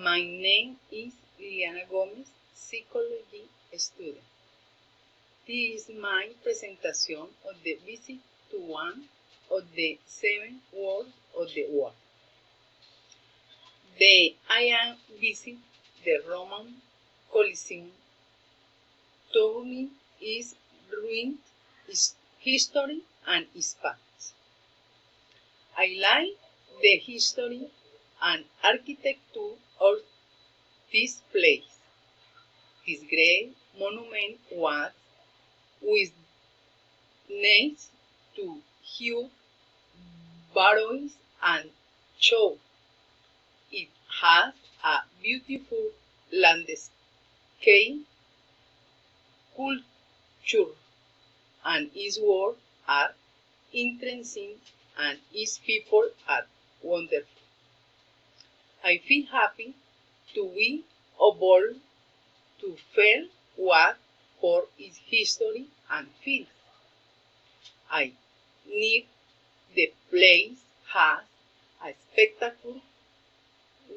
My name is Liliana Gomez, psychology student. This is my presentation of the visit to one of the 7 wonders of the world. I am visiting the Roman Colosseum. To me, is ruined its history and its past. I like the history and architecture of this place. This great monument was witness to huge barrows and show. It has a beautiful landscape, culture, and its words are interesting and its people are wonderful. I feel happy to be able to feel what for its history and feel. I need the place has a spectacle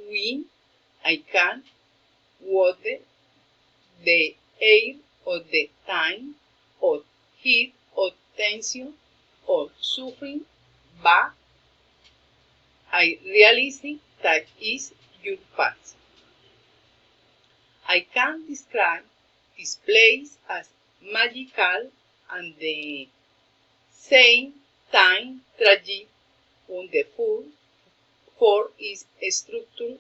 when I can water the air of the time of heat or tension or suffering, but I realize that is your past. I can describe this place as magical and the same time tragic, wonderful for its structure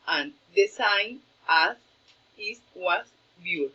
and design as it was built.